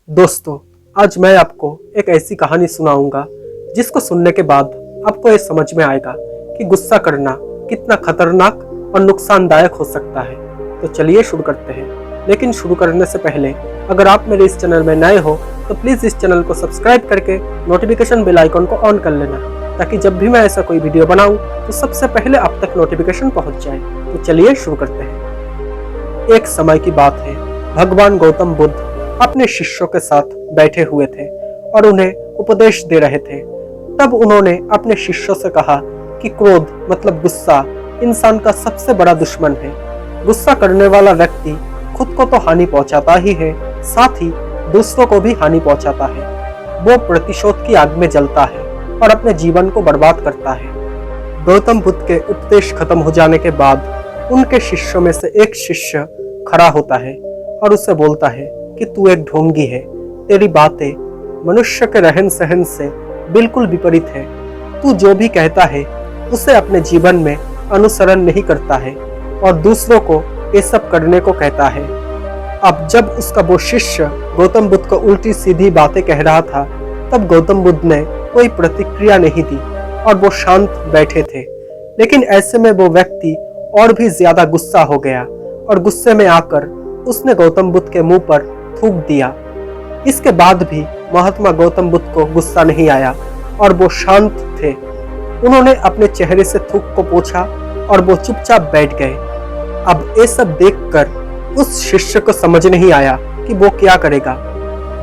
दोस्तों, आज मैं आपको एक ऐसी कहानी सुनाऊंगा जिसको सुनने के बाद आपको ये समझ में आएगा कि गुस्सा करना कितना खतरनाक और नुकसानदायक हो सकता है। तो चलिए शुरू करते हैं। लेकिन शुरू करने से पहले अगर आप मेरे इस चैनल में नए हो तो प्लीज़ इस चैनल को सब्सक्राइब करके नोटिफिकेशन बेल आइकन को ऑन कर लेना, ताकि जब भी मैं ऐसा कोई वीडियो बनाऊं तो सबसे पहले आप तक नोटिफिकेशन पहुंच जाए। तो चलिए शुरू करते हैं। एक समय की बात है, भगवान गौतम बुद्ध अपने शिष्यों के साथ बैठे हुए थे और उन्हें उपदेश दे रहे थे। तब उन्होंने अपने शिष्यों से कहा कि क्रोध मतलब गुस्सा इंसान का सबसे बड़ा दुश्मन है। गुस्सा करने वाला व्यक्ति खुद को तो हानि पहुंचाता ही है, साथ ही दूसरों को भी हानि पहुंचाता है। वो प्रतिशोध की आग में जलता है और अपने जीवन को बर्बाद करता है। गौतम बुद्ध के उपदेश खत्म हो जाने के बाद उनके शिष्यों में से एक शिष्य खड़ा होता है और उससे बोलता है कि तू एक ढोंगी है, तेरी बातें मनुष्य के रहन सहन से बिल्कुल विपरीत है। तू जो भी कहता है उसे अपने जीवन में अनुसरण नहीं करता है और दूसरों को ये सब करने को कहता है। अब जब उसका वो शिष्य गौतम बुद्ध को उल्टी सीधी बातें कह रहा था, तब गौतम बुद्ध ने कोई प्रतिक्रिया नहीं दी और वो शांत बैठे थे। लेकिन ऐसे में वो व्यक्ति और भी ज्यादा गुस्सा हो गया और गुस्से में आकर उसने गौतम बुद्ध के मुंह पर थूक दिया। इसके बाद भी महात्मा गौतम बुद्ध को गुस्सा नहीं आया और वो शांत थे। उन्होंने अपने चेहरे से थूक को पोंछा और वो चुपचाप बैठ गए। अब ये सब देखकर उस शिष्य को समझ नहीं आया कि वो क्या करेगा।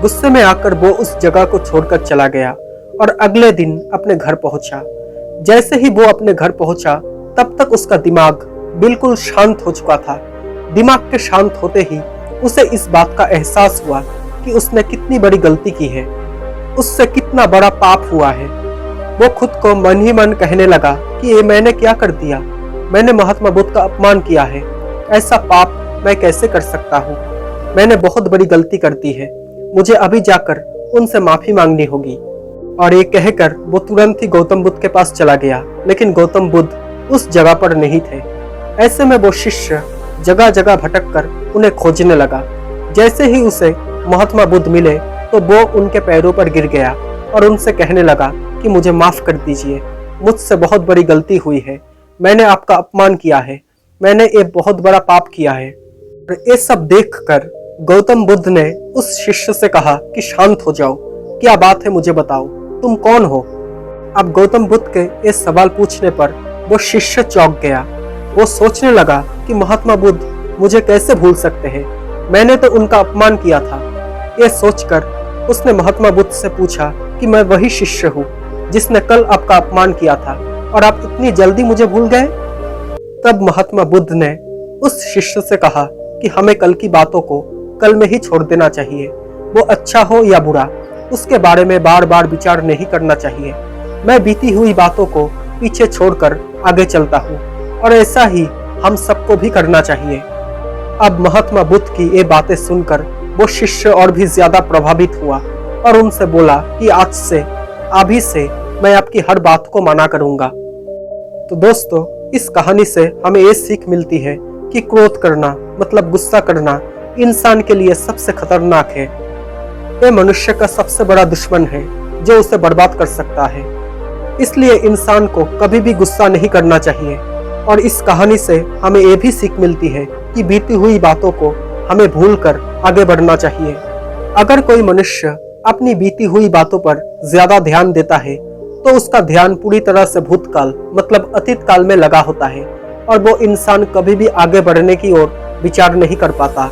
गुस्से में आकर वो उस जगह को छोड़कर चला गया और अगले दिन अपने घर पहुंचा। जैसे ही वो अपने घर पहुंचा तब तक उसका दिमाग बिल्कुल शांत हो चुका था। दिमाग के शांत होते ही उसे इस बात का एहसास हुआ कि उसने कितनी बड़ी गलती की है, उससे कितना बड़ा पाप हुआ है। वो खुद को मन ही मन कहने लगा कि ये मैंने क्या कर दिया, मैंने महात्मा बुद्ध का अपमान किया है, ऐसा पाप मैं कैसे कर सकता हूँ, मैंने बहुत बड़ी गलती कर दी है, मुझे अभी जाकर उनसे माफी मांगनी होगी। और ये कहकर वो तुरंत ही गौतम बुद्ध के पास चला गया। लेकिन गौतम बुद्ध उस जगह पर नहीं थे। ऐसे में वो शिष्य जगह जगह भटक कर उन्हें खोजने लगा। जैसे ही उसे महात्मा बुद्ध मिले तो वो उनके पैरों पर गिर गया और उनसे कहने लगा कि मुझे माफ कर दीजिए, मुझसे बहुत बड़ी गलती हुई है, मैंने आपका अपमान किया है, मैंने ये बहुत बड़ा पाप किया है। ये सब देखकर गौतम बुद्ध ने उस शिष्य से कहा कि शांत हो जाओ, क्या बात है मुझे बताओ, तुम कौन हो। अब गौतम बुद्ध के इस सवाल पूछने पर वो शिष्य चौंक गया। वो सोचने लगा कि महात्मा बुद्ध मुझे कैसे भूल सकते हैं, मैंने तो उनका अपमान किया था। ये सोचकर उसने महात्मा बुद्ध से पूछा कि मैं वही शिष्य हूँ जिसने कल आपका अपमान किया था और आप इतनी जल्दी मुझे भूल गए। तब महात्मा बुद्ध ने उस शिष्य से कहा कि हमें कल की बातों को कल में ही छोड़ देना चाहिए। वो अच्छा हो या बुरा उसके बारे में बार बार विचार नहीं करना चाहिए। मैं बीती हुई बातों को पीछे छोड़कर आगे चलता हूँ और ऐसा ही हम सबको भी करना चाहिए। अब महात्मा बुद्ध की ये बातें सुनकर वो शिष्य और भी ज्यादा प्रभावित हुआ और उनसे बोला कि आज से अभी से मैं आपकी हर बात को माना करूंगा। तो दोस्तों, इस कहानी से हमें ये सीख मिलती है कि क्रोध करना मतलब गुस्सा करना इंसान के लिए सबसे खतरनाक है। ये मनुष्य का सबसे बड़ा दुश्मन है जो उसे बर्बाद कर सकता है। इसलिए इंसान को कभी भी गुस्सा नहीं करना चाहिए। और इस कहानी से हमें ये भी सीख मिलती है कि बीती हुई बातों को हमें भूलकर आगे बढ़ना चाहिए। अगर कोई मनुष्य अपनी बीती हुई बातों पर ज्यादा ध्यान देता है तो उसका ध्यान पूरी तरह से भूतकाल मतलब अतीत काल में लगा होता है और वो इंसान कभी भी आगे बढ़ने की ओर विचार नहीं कर पाता।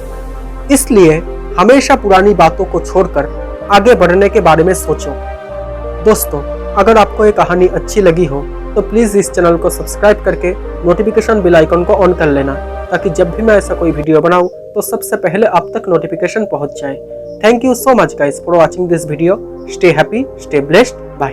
इसलिए हमेशा पुरानी बातों को छोड़कर आगे बढ़ने के बारे में सोचो। दोस्तों, अगर आपको ये कहानी अच्छी लगी हो तो प्लीज़ इस चैनल को सब्सक्राइब करके नोटिफिकेशन बेल आइकन को ऑन कर लेना, ताकि जब भी मैं ऐसा कोई वीडियो बनाऊं तो सबसे पहले आप तक नोटिफिकेशन पहुंच जाए। Thank you so much guys for watching this video. Stay happy, stay blessed, bye.